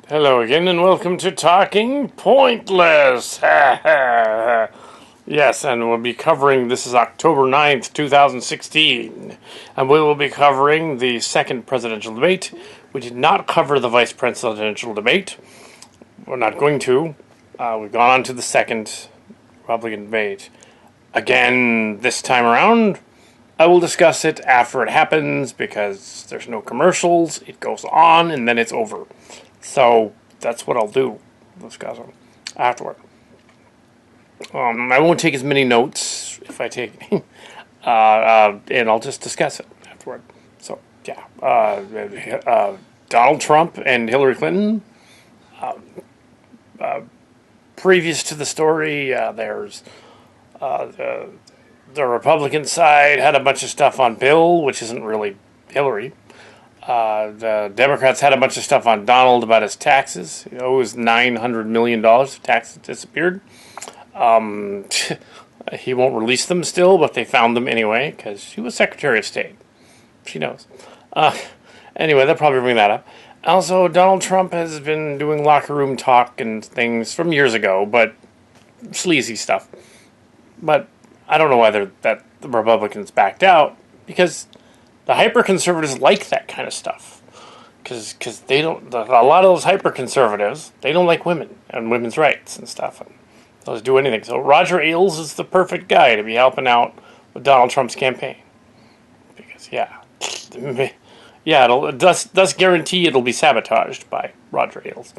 Hello again, and welcome to Talking Pointless. Yes, and we'll be covering, this is October 9th, 2016, and we will be covering the second presidential debate. We did not cover the vice presidential debate. We're not going to. We've gone on to the second Republican debate. Again, this time around, I will discuss it after it happens because there's no commercials. It goes on, and then it's over. So that's what I'll do. Discuss them afterward. I won't take as many notes if I take, and I'll just discuss it afterward. So yeah, Donald Trump and Hillary Clinton. Previous to the story, there's the Republican side had a bunch of stuff on Bill, which isn't really Hillary. The Democrats had a bunch of stuff on Donald about his taxes. He owes $900 million of taxes disappeared. He won't release them still, but they found them anyway because she was Secretary of State. She knows. Anyway, they'll probably bring that up. Also, Donald Trump has been doing locker room talk and things from years ago, but sleazy stuff. But I don't know whether that the Republicans backed out because the hyper-conservatives like that kind of stuff. Because they don't, a lot of those hyper-conservatives, they don't like women and women's rights and stuff. And they'll do anything. So Roger Ailes is the perfect guy to be helping out with Donald Trump's campaign. Because, it'll thus guarantee it'll be sabotaged by Roger Ailes.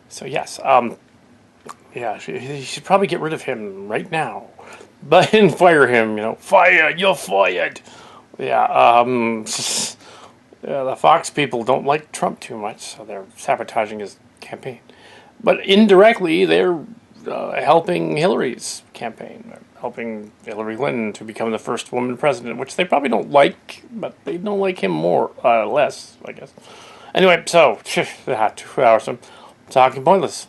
So, yes, you should probably get rid of him right now. But and fire him, fire, you're fired. Yeah, the Fox people don't like Trump too much, so they're sabotaging his campaign. But indirectly, they're helping Hillary's campaign. They're helping Hillary Clinton to become the first woman president, which they probably don't like, but they don't like him less, I guess. Anyway, so, 2 hours of talking pointless.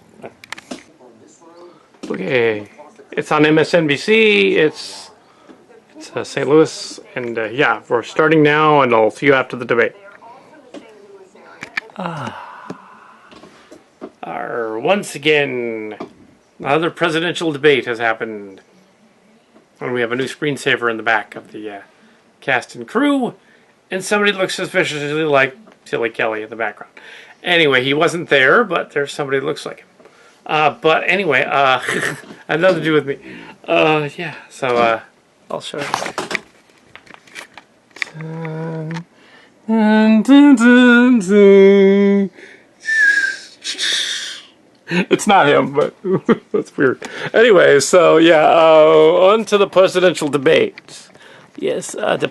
Okay, it's on MSNBC, it's St. Louis, and we're starting now, and I'll see you after the debate. Once again, another presidential debate has happened, and we have a new screensaver in the back of the cast and crew, and somebody looks suspiciously like Silly Kelly in the background. Anyway, he wasn't there, but there's somebody that looks like him. But anyway, had nothing to do with me. So I'll show you. It's not him, but that's weird. Anyway, so on to the presidential debate. Yes, the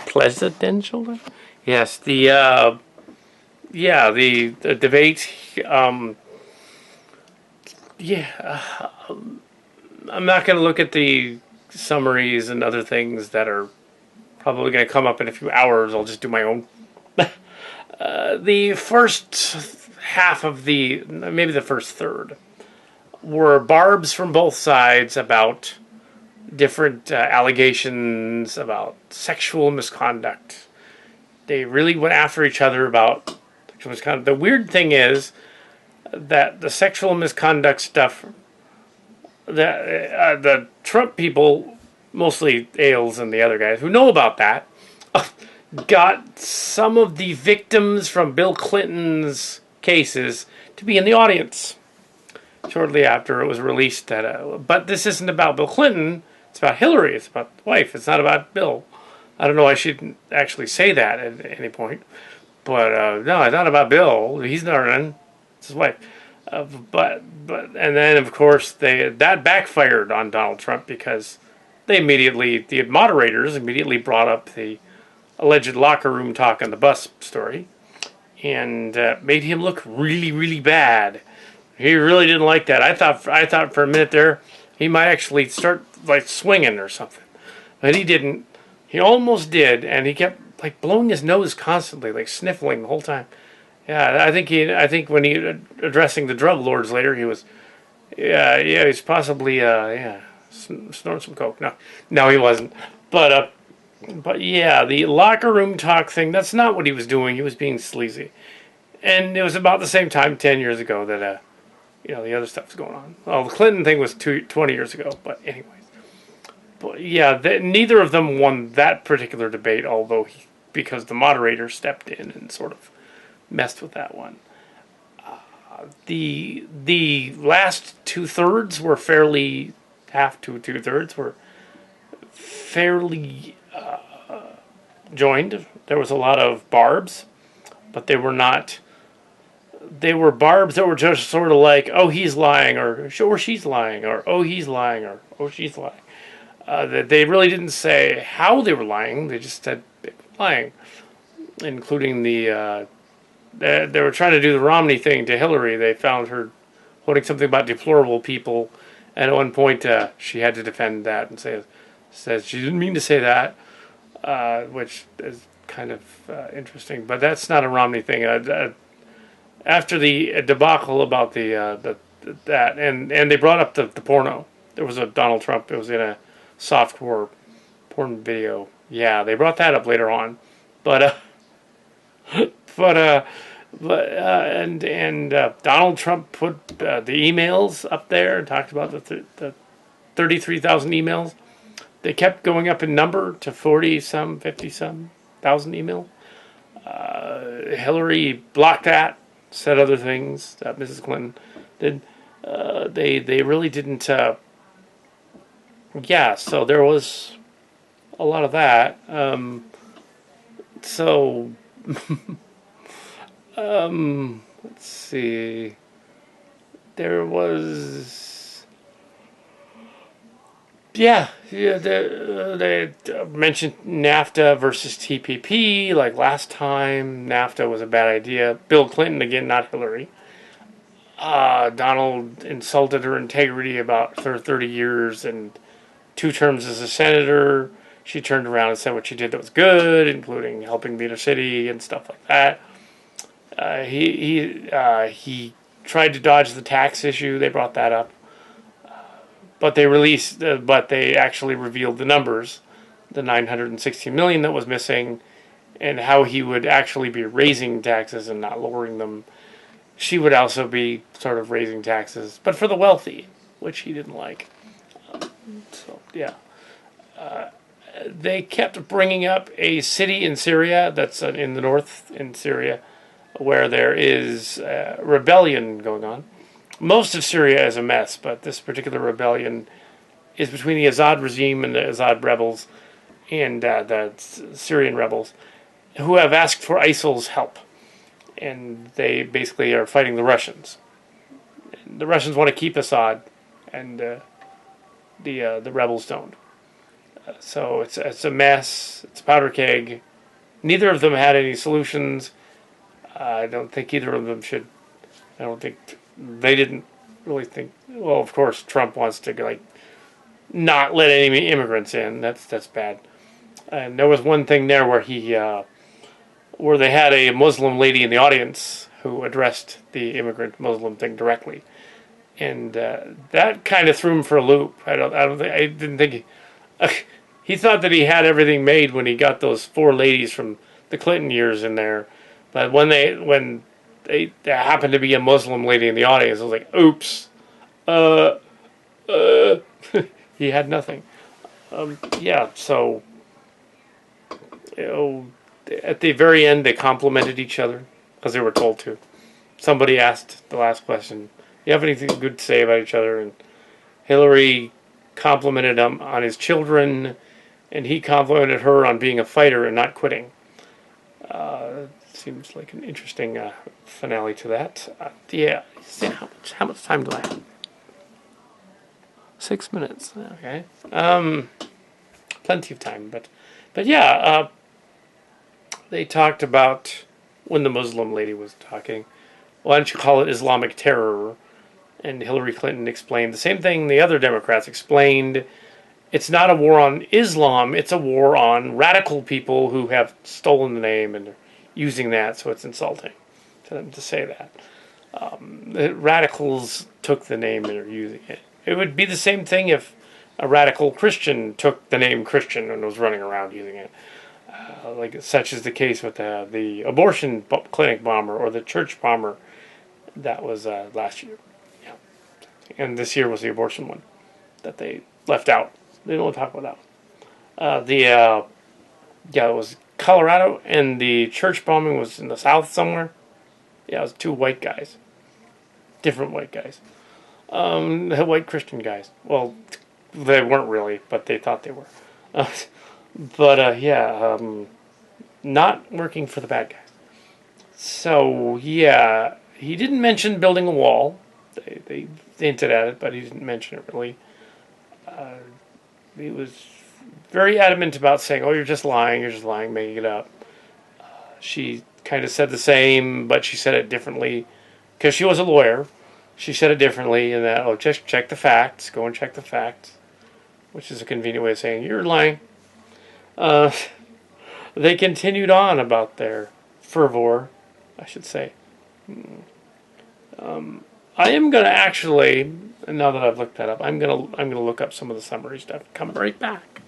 presidential. Yes, the debate. I'm not going to look at the summaries and other things that are probably going to come up in a few hours. I'll just do my own. The first half of maybe the first third, were barbs from both sides about different allegations about sexual misconduct. They really went after each other about sexual misconduct. The weird thing is that the sexual misconduct stuff, the Trump people, mostly Ailes and the other guys who know about that, got some of the victims from Bill Clinton's cases to be in the audience shortly after it was released. But this isn't about Bill Clinton, it's about Hillary, it's about the wife, it's not about Bill. I don't know, I shouldn't actually say that at any point. But no, it's not about Bill, he's not running, it's his wife. But and then of course that backfired on Donald Trump because the moderators immediately brought up the alleged locker room talk on the bus story and made him look really, really bad. He really didn't like that. I thought for a minute there he might actually start like swinging or something, but he didn't. He almost did, and he kept like blowing his nose constantly, like sniffling the whole time. Yeah, I think when he addressing the drug lords later, he was, he's possibly, snorting some coke. No, he wasn't. But yeah, the locker room talk thing, that's not what he was doing. He was being sleazy. And it was about the same time, 10 years ago, that the other stuff was going on. Well, the Clinton thing was 20 years ago, but anyways. But yeah, neither of them won that particular debate, although because the moderator stepped in and sort of messed with that one. The last 2/3 were fairly, half to 2/3 were fairly joined. There was a lot of barbs, but they were not. They were barbs that were just sort of like, oh, he's lying, or she's lying, or oh, he's lying, or oh, she's lying. They really didn't say how they were lying. They just said they were lying, including they were trying to do the Romney thing to Hillary. They found her quoting something about deplorable people, and at one point she had to defend that and says she didn't mean to say that, which is kind of interesting. But that's not a Romney thing. After the debacle about that, and they brought up the porno. There was a Donald Trump. It was in a softcore porn video. Yeah, they brought that up later on, but Donald Trump put the emails up there and talked about the 33,000 emails. They kept going up in number to 40-some, 50-some thousand email. Hillary blocked that, said other things that Mrs. Clinton did. They really didn't. So there was a lot of that. Let's see. There was. They mentioned NAFTA versus TPP like last time. NAFTA was a bad idea. Bill Clinton again, not Hillary. Donald insulted her integrity about 30 years and 2 terms as a senator. She turned around and said what she did that was good, including helping the inner city and stuff like that. He tried to dodge the tax issue. They brought that up. But they actually revealed the numbers, the $960 million that was missing, and how he would actually be raising taxes and not lowering them. She would also be sort of raising taxes, but for the wealthy, which he didn't like. They kept bringing up a city in Syria that's in the north in Syria, where there is rebellion going on. Most of Syria is a mess, but this particular rebellion is between the Assad regime and the Assad rebels and the Syrian rebels who have asked for ISIL's help. And they basically are fighting the Russians. And the Russians want to keep Assad, and the rebels don't. So it's a mess. It's a powder keg. Neither of them had any solutions. I don't think either of them should. I don't think they didn't really think. Well, of course, Trump wants to not let any immigrants in. That's bad. And there was one thing there where where they had a Muslim lady in the audience who addressed the immigrant Muslim thing directly, and that kind of threw him for a loop. I didn't think he thought that he had everything made when he got those 4 ladies from the Clinton years in there, but when there happened to be a Muslim lady in the audience, I was like, oops, he had nothing. So at the very end, they complimented each other because they were told to. Somebody asked the last question, "You have anything good to say about each other?" And Hillary complimented him on his children, and he complimented her on being a fighter and not quitting. Seems like an interesting finale to that. How much time do I have? 6 minutes. Okay. Plenty of time, but they talked about when the Muslim lady was talking. Why don't you call it Islamic terror? And Hillary Clinton explained the same thing the other Democrats explained. It's not a war on Islam. It's a war on radical people who have stolen the name and are using that, so it's insulting to them to say that. The radicals took the name and are using it. It would be the same thing if a radical Christian took the name Christian and was running around using it. like such is the case with the abortion clinic bomber or the church bomber that was last year. Yeah. And this year was the abortion one that they left out. They don't talk about that. Yeah, it was Colorado, and the church bombing was in the South somewhere. Yeah, it was two white guys, different white guys, white Christian guys. Well, they weren't really, but they thought they were. Yeah, not working for the bad guys. So yeah, he didn't mention building a wall. They hinted at it, but he didn't mention it really. He was very adamant about saying, "Oh, you're just lying, making it up." She kind of said the same, but she said it differently because she was a lawyer. She said it differently in that, "Oh, just check the facts. Go and check the facts," which is a convenient way of saying you're lying. They continued on about their fervor, I should say. I am gonna actually, now that I've looked that up, I'm gonna look up some of the summary stuff. Come right back.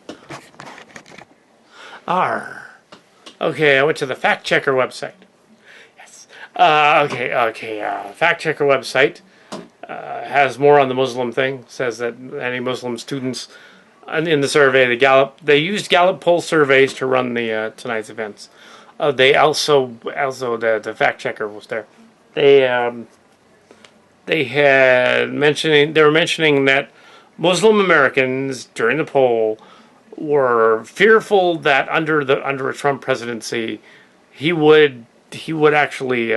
Okay, I went to the fact checker website. Yes. Fact checker website has more on the Muslim thing. Says that any Muslim students in the survey, they used Gallup poll surveys to run the tonight's events. They also the fact checker was there. They were mentioning that Muslim Americans during the poll were fearful that under a Trump presidency, he would actually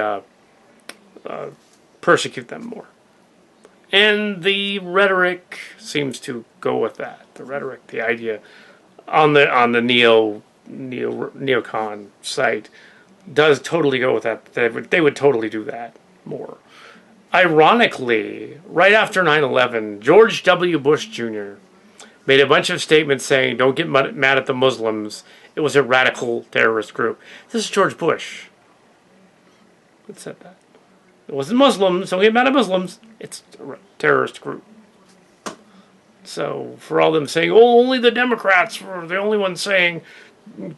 persecute them more. And the rhetoric seems to go with that. The rhetoric, the idea on the neocon site does totally go with that. They would totally do that more. Ironically, right after 9/11, George W. Bush Jr. made a bunch of statements saying, "Don't get mad at the Muslims. It was a radical terrorist group." This is George Bush that said that. It wasn't Muslims. Don't get mad at Muslims. It's a terrorist group. So for all them saying, "Oh, only the Democrats were the only ones saying that,"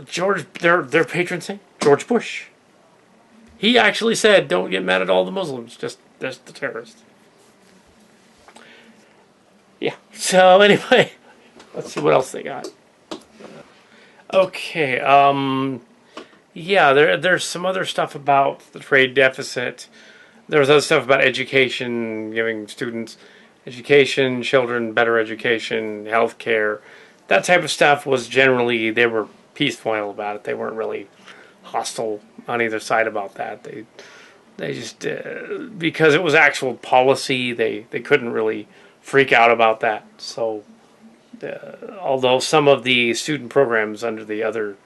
George, their patron saint, George Bush. He actually said, "Don't get mad at all the Muslims, just the terrorists." Yeah. So anyway, let's see what else they got. Okay. Yeah, there's some other stuff about the trade deficit. There was other stuff about education, giving students education, children better education, health care. That type of stuff was generally, they were peaceful about it. They weren't really hostile on either side about that. They just, because it was actual policy, they couldn't really freak out about that. So, although some of the student programs under the other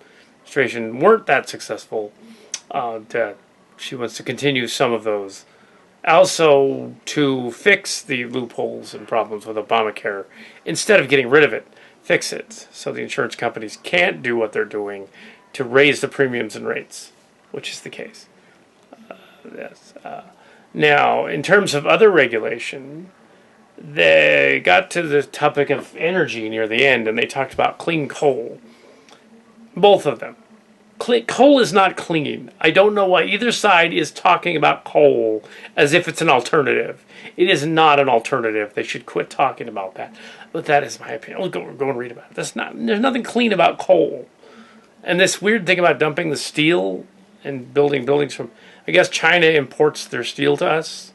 administration weren't that successful, she wants to continue some of those. Also, to fix the loopholes and problems with Obamacare, instead of getting rid of it, fix it so the insurance companies can't do what they're doing to raise the premiums and rates, which is the case. Yes. Now, in terms of other regulation, they got to the topic of energy near the end, and they talked about clean coal. Both of them. Coal is not clean. I don't know why either side is talking about coal as if it's an alternative. It is not an alternative. They should quit talking about that. But that is my opinion. I'll go and read about it. There's nothing clean about coal. And this weird thing about dumping the steel and building buildings from, I guess China imports their steel to us.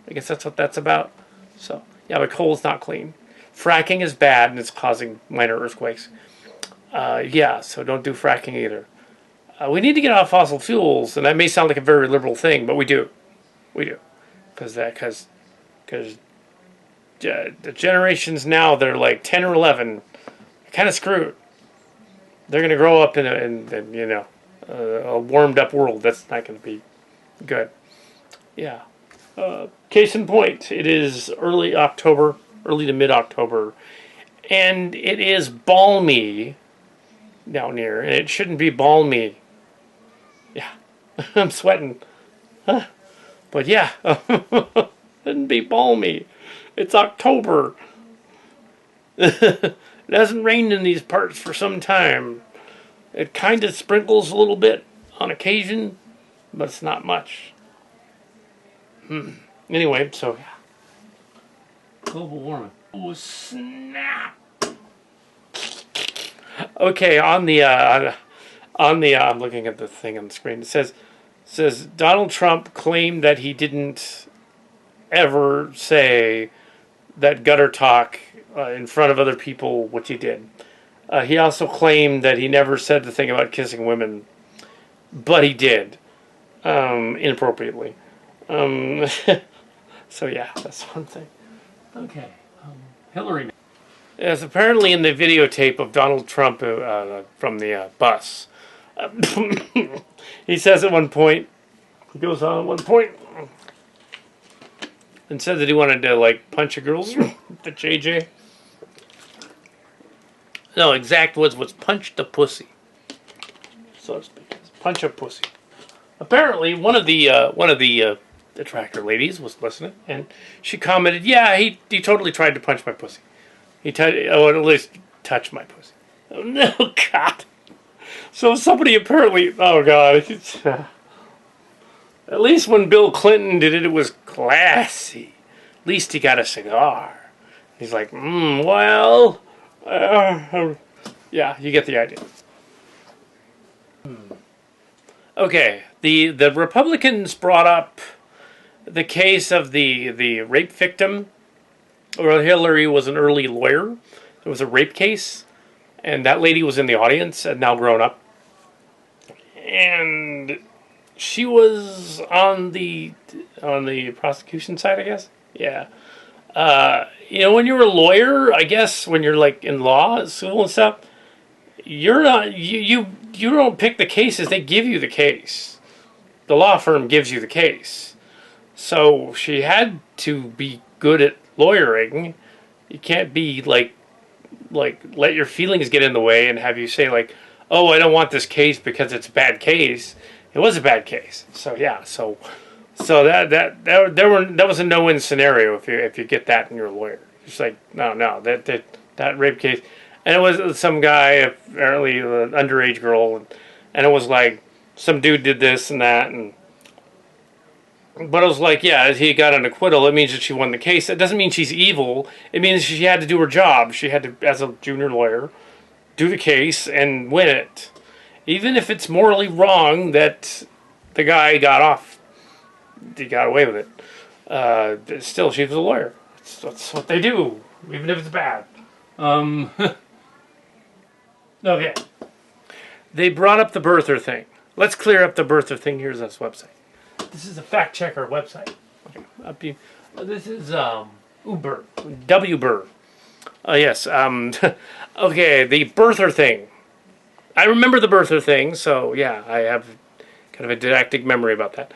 I guess that's what that's about. So, yeah, but coal is not clean. Fracking is bad and it's causing minor earthquakes. Yeah, so don't do fracking either. We need to get off fossil fuels, and that may sound like a very liberal thing, but we do. We do. Because the generations now that are like 10 or 11 are kind of screwed. They're going to grow up in a warmed up world. That's not going to be good. Yeah. Case in point, it is early to mid-October, and it is balmy down here, and it shouldn't be balmy. Yeah, I'm sweating. Huh. But yeah, it shouldn't be balmy. It's October. It hasn't rained in these parts for some time. It kind of sprinkles a little bit on occasion, but it's not much. Anyway, so yeah. Global warming. Oh, snap! Okay, on the I'm looking at the thing on the screen. It says Donald Trump claimed that he didn't ever say that gutter talk in front of other people, which he did. He also claimed that he never said the thing about kissing women, but he did, inappropriately. So yeah, that's one thing. Okay, Hillary. Yes, apparently in the videotape of Donald Trump from the bus, he says at one point, he goes on at one point, and said that he wanted to like punch a girl's the JJ. No, exact words was punch the pussy, so to speak. Punch a pussy. Apparently, one of the tractor ladies was listening, and she commented, "Yeah, he totally tried to punch my pussy. He at least touch my pussy." Oh no, God! So somebody apparently, oh God! At least when Bill Clinton did it, it was classy. At least he got a cigar. He's like, well, yeah, you get the idea. Okay, the Republicans brought up the case of the rape victim. Well, Hillary was an early lawyer. It was a rape case, and that lady was in the audience and now grown up. And she was on the prosecution side, I guess. Yeah. When you're a lawyer, I guess when you're like in law, civil and stuff, you're not you don't pick the cases. They give you the case. The law firm gives you the case. So she had to be good at lawyering. You can't be like let your feelings get in the way and have you say like, oh, I don't want this case because it's a bad case. It was a bad case. So yeah, so that was a no-win scenario if you get that and you're a lawyer. It's like no that rape case, and it was some guy, apparently an underage girl, and it was like some dude did this and that, but it was like, yeah, he got an acquittal. It means that she won the case. It doesn't mean she's evil. It means she had to do her job. She had to, as a junior lawyer, do the case and win it. Even if it's morally wrong that the guy got off. He got away with it. Still, she was a lawyer. That's what they do, even if it's bad. Okay. They brought up the birther thing. Let's clear up the birther thing. Here's this website. This is a fact checker website. Okay. This is Uber. WBur. Yes. Okay, the birther thing. I remember the birther thing, so yeah, I have kind of a didactic memory about that.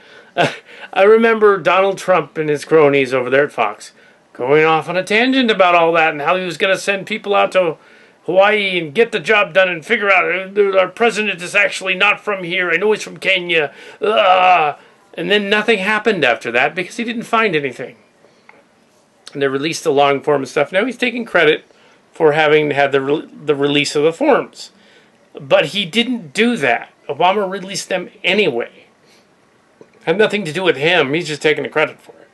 I remember Donald Trump and his cronies over there at Fox going off on a tangent about all that and how he was going to send people out to Hawaii and get the job done and figure out our president is actually not from here. I know he's from Kenya. And then nothing happened after that because he didn't find anything. And they released the long form and stuff. Now he's taking credit for having had the release of the forms. But he didn't do that. Obama released them anyway. Had nothing to do with him. He's just taking the credit for it.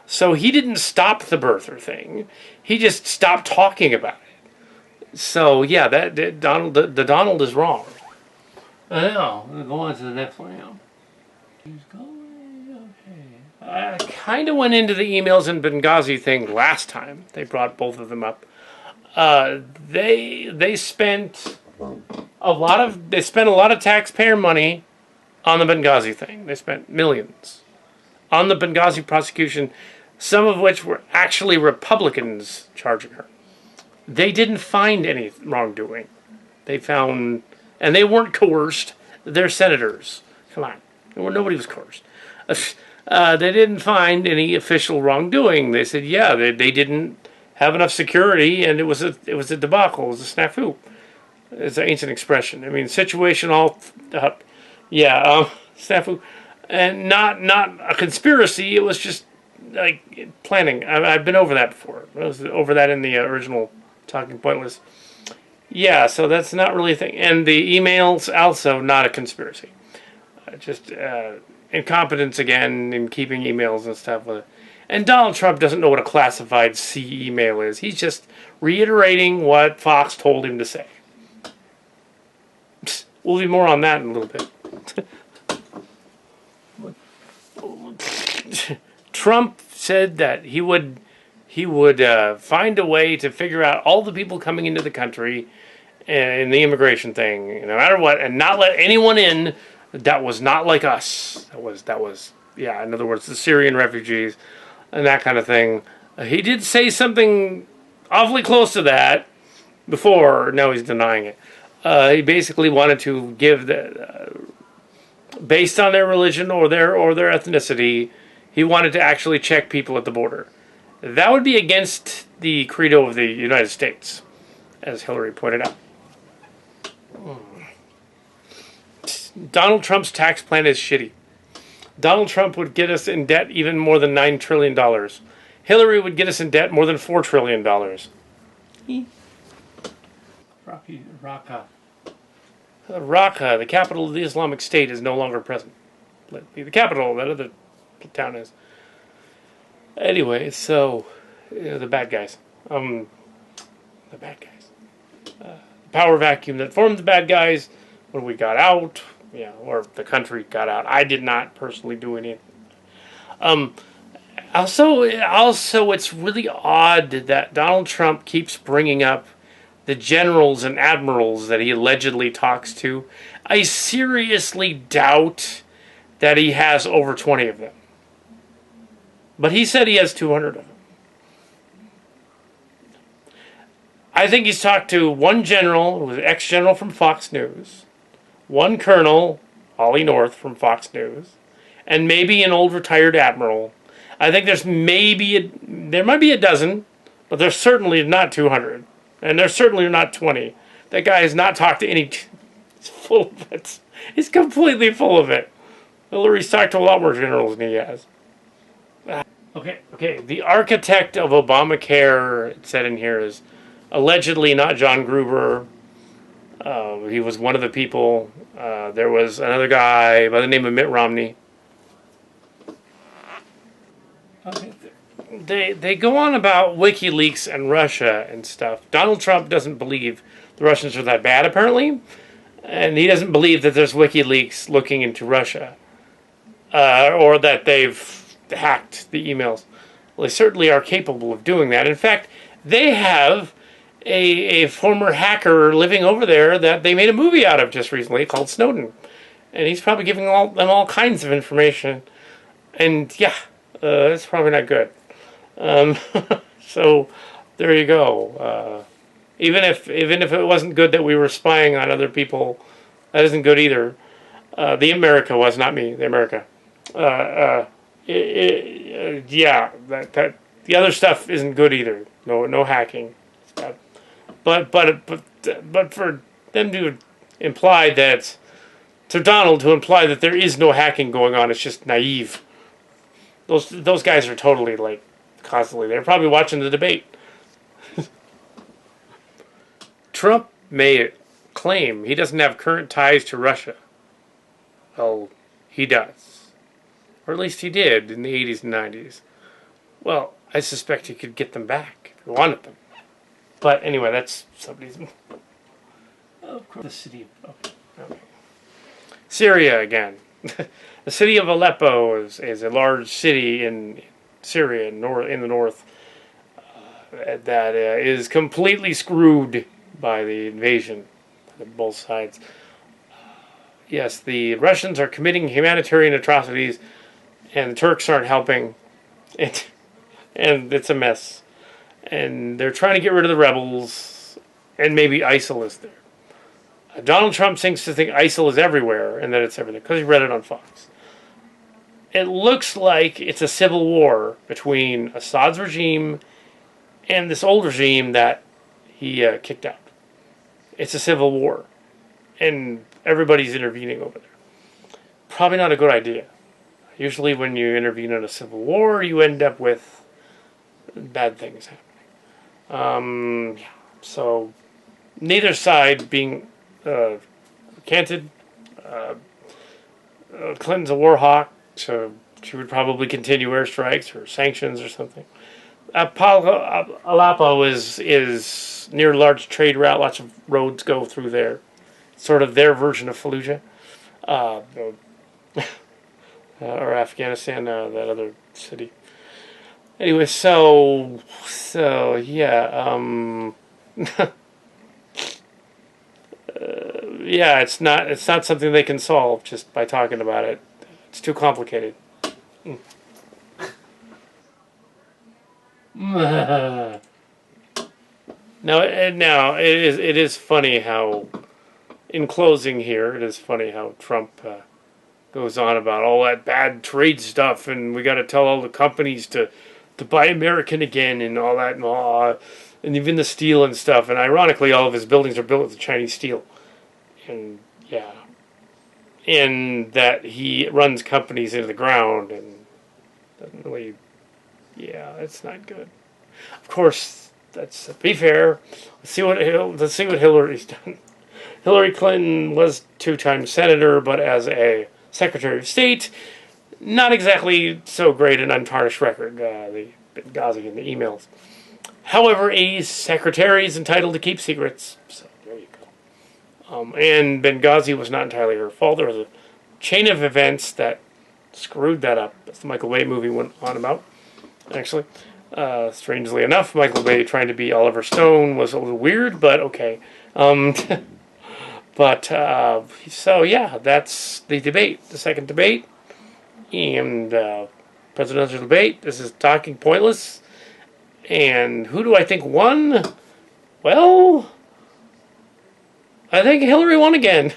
So he didn't stop the birther thing. He just stopped talking about it. So yeah, the Donald is wrong. I know. We'll go on to the next one now. He's going. Okay. I kind of went into the emails and Benghazi thing last time. They brought both of them up. They spent a lot of taxpayer money on the Benghazi thing. They spent millions on the Benghazi prosecution, some of which were actually Republicans charging her. They didn't find any wrongdoing. They found, and they weren't coerced. They're senators. Come on, nobody was coerced. They didn't find any official wrongdoing. They said, yeah, they didn't have enough security, and it was a debacle. It was a snafu. It's an ancient expression. I mean, situation all, snafu, and not a conspiracy. It was just like planning. I've been over that before. I was over that in the original talking pointless. Yeah, so that's not really a thing. And the emails also not a conspiracy. Just incompetence again in keeping emails and stuff. And Donald Trump doesn't know what a classified C email is. He's just reiterating what Fox told him to say. We'll be more on that in a little bit. Trump said that he would find a way to figure out all the people coming into the country in the immigration thing, no matter what, and not let anyone in that was not like us. That was yeah. In other words, the Syrian refugees and that kind of thing. He did say something awfully close to that before. Now he's denying it. He basically wanted to give based on their religion or their ethnicity, he wanted to actually check people at the border. That would be against the credo of the United States, as Hillary pointed out. Donald Trump's tax plan is shitty. Donald Trump would get us in debt even more than $9 trillion. Hillary would get us in debt more than $4 trillion. Raqqa, the capital of the Islamic State, is no longer present. Let be the capital, that other town is. Anyway, so, the bad guys. The power vacuum that formed the bad guys when we got out, or the country got out. I did not personally do anything. Also, it's really odd that Donald Trump keeps bringing up the generals and admirals that he allegedly talks to. I seriously doubt that he has over 20 of them. But he said he has 200 of them. I think he's talked to one general, who was an ex-general from Fox News, one colonel, Ollie North from Fox News, and maybe an old retired admiral. I think there might be a dozen, but there's certainly not 200. And there's certainly not 20. That guy has not talked to any... He's full of it. He's completely full of it. Hillary's talked to a lot more generals than he has. Okay. The architect of Obamacare, it said in here, is allegedly not John Gruber. He was one of the people. There was another guy by the name of Mitt Romney. They go on about WikiLeaks and Russia and stuff. Donald Trump doesn't believe the Russians are that bad, apparently. And he doesn't believe that there's WikiLeaks looking into Russia. Or that they've hacked the emails. Well, they certainly are capable of doing that. In fact, they have a former hacker living over there that they made a movie out of just recently called Snowden. And he's probably giving them all kinds of information. And yeah, it's probably not good. So there you go. Even if it wasn't good that we were spying on other people, that isn't good either. The America was, not me. The America. Yeah, that the other stuff isn't good either. No hacking. It's bad. But for them to imply that, to Donald to imply that there is no hacking going on, it's just naive. Those guys are totally constantly. They're probably watching the debate. Trump may claim he doesn't have current ties to Russia. Well, he does. Or at least he did in the 80s and 90s. Well, I suspect he could get them back if he wanted them. But anyway, that's somebody's... Of course, the city of... Okay. Syria again. The city of Aleppo is a large city in Syria, in the north, that is completely screwed by the invasion on both sides. Yes, the Russians are committing humanitarian atrocities, and the Turks aren't helping, and it's a mess. And they're trying to get rid of the rebels, and maybe ISIL is there. Donald Trump seems to think ISIL is everywhere, and that it's everything, because he read it on Fox. It looks like it's a civil war between Assad's regime and this old regime that he kicked out. It's a civil war. And everybody's intervening over there. Probably not a good idea. Usually when you intervene in a civil war, you end up with bad things happening. So neither side being canted. Clinton's a war hawk, so she would probably continue airstrikes or sanctions or something. Alapa is near a large trade route. Lots of roads go through there. Sort of their version of Fallujah. Uh, or Afghanistan, that other city. Anyway, so yeah, yeah, it's not something they can solve just by talking about it. It's too complicated. Now it is funny how, in closing here, it is funny how Trump goes on about all that bad trade stuff, and we got to tell all the companies to buy American again, and all that, and even the steel and stuff. And ironically, all of his buildings are built with Chinese steel, and yeah, and that he runs companies into the ground and doesn't really, yeah, that's not good. Of course, that's to be fair. Let's see what Hillary's done. Hillary Clinton was 2-time senator, but as a Secretary of State, not exactly so great an untarnished record, the Benghazi and the emails. However, a secretary is entitled to keep secrets, so there you go. And Benghazi was not entirely her fault. There was a chain of events that screwed that up, as the Michael Bay movie went on about, actually. Strangely enough, Michael Bay trying to be Oliver Stone was a little weird, but okay. But, so yeah, that's the debate, the second debate, and presidential debate. This is talking pointless. And who do I think won? Well, I think Hillary won again.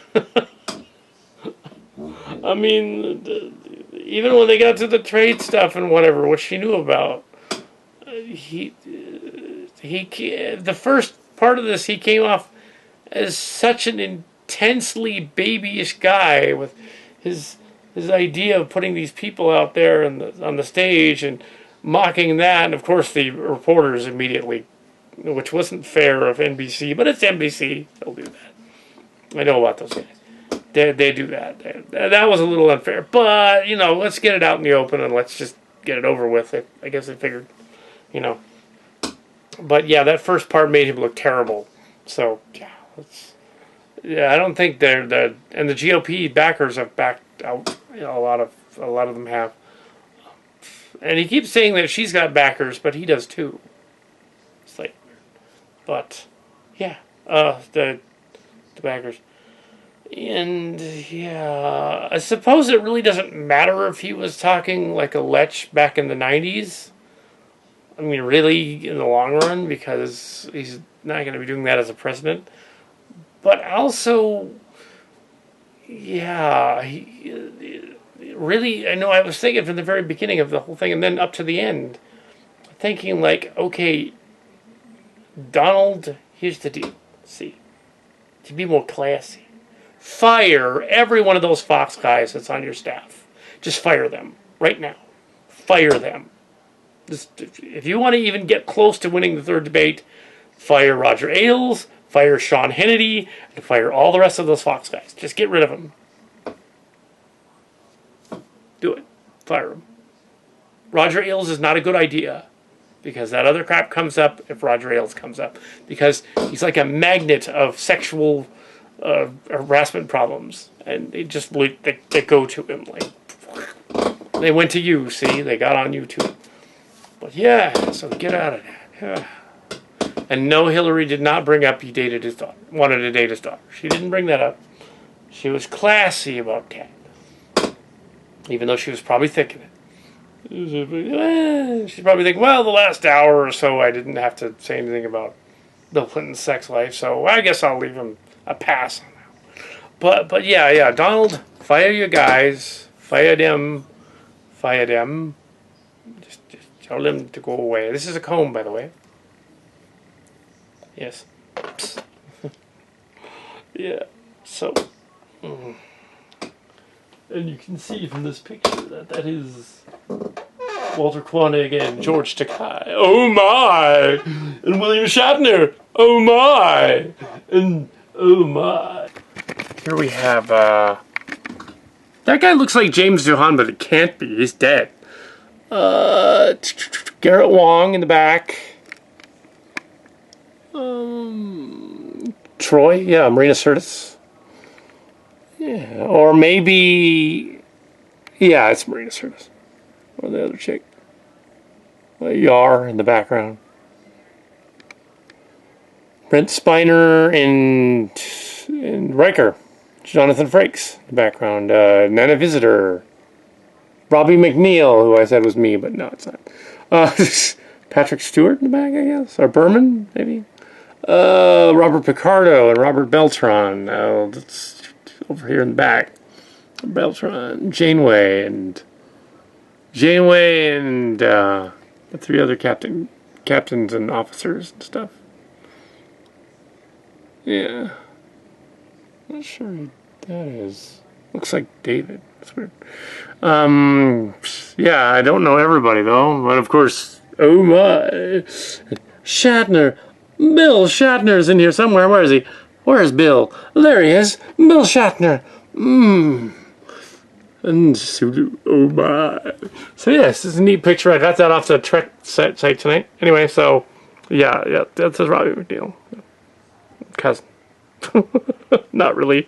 I mean, even when they got to the trade stuff and whatever, which she knew about, the first part of this, he came off as such an intensely babyish guy with his idea of putting these people out there on the stage and mocking that. And of course the reporters immediately, which wasn't fair of NBC, but it's NBC, they'll do that. I know about those guys. They do that. That was a little unfair, but let's get it out in the open and let's just get it over with. I guess they figured, But yeah, that first part made him look terrible. So yeah, I don't think and the GOP backers have backed out. A lot of them have. And he keeps saying that she's got backers, but he does too. It's like, but yeah, the backers. And yeah, I suppose it really doesn't matter if he was talking like a lech back in the 90s. I mean, really, in the long run, because he's not going to be doing that as a president. But also, yeah, really, I know I was thinking from the very beginning of the whole thing and then up to the end, thinking like, okay, Donald, here's the deal. See, to be more classy, fire every one of those Fox guys that's on your staff. Just fire them right now. Fire them. If you want to even get close to winning the third debate, fire Roger Ailes, fire Sean Hannity, and fire all the rest of those Fox guys. Just get rid of them. Do it. Fire them. Roger Ailes is not a good idea, because that other crap comes up if Roger Ailes comes up, because he's like a magnet of sexual harassment problems, and they just they go to him. Like, they went to you, see? They got on you too. But yeah, so get out of that. And no, Hillary did not bring up he dated his daughter, wanted to date his daughter. She didn't bring that up. She was classy about that. Even though she was probably thinking it. She's probably thinking, well, the last hour or so I didn't have to say anything about Bill Clinton's sex life, so I guess I'll leave him a pass on that. But yeah, Donald, fire your guys. Fire them. Just tell them to go away. This is a comb, by the way. Yes. Yeah. So, and you can see from this picture that is Walter Koenig and George Takei. Oh my! And William Shatner. Oh my! And oh my! Here we have that guy looks like James Doohan, but it can't be. He's dead. Garrett Wong in the back. Troy, yeah, Marina Sirtis. Yeah, or maybe, yeah, it's Marina Sirtis. Or the other chick. Yar in the background. Brent Spiner and Riker. Jonathan Frakes in the background. Nana Visitor. Robbie McNeil, who I said was me, but no, it's not. Patrick Stewart in the back, I guess. Or Berman, maybe. Robert Picardo and Robert Beltran. That's over here in the back. Beltran, Janeway, and the three other captains and officers and stuff. Yeah. Not sure who that is. Looks like David. That's weird. Yeah, I don't know everybody though, but of course, oh my, Shatner, Bill Shatner's in here somewhere. Where is he? Where is Bill? There he is, Bill Shatner. And Sulu, oh my. So yes, this is a neat picture. I got that off the Trek site tonight. Anyway, so yeah, that says Robbie McNeil, cousin. Not really.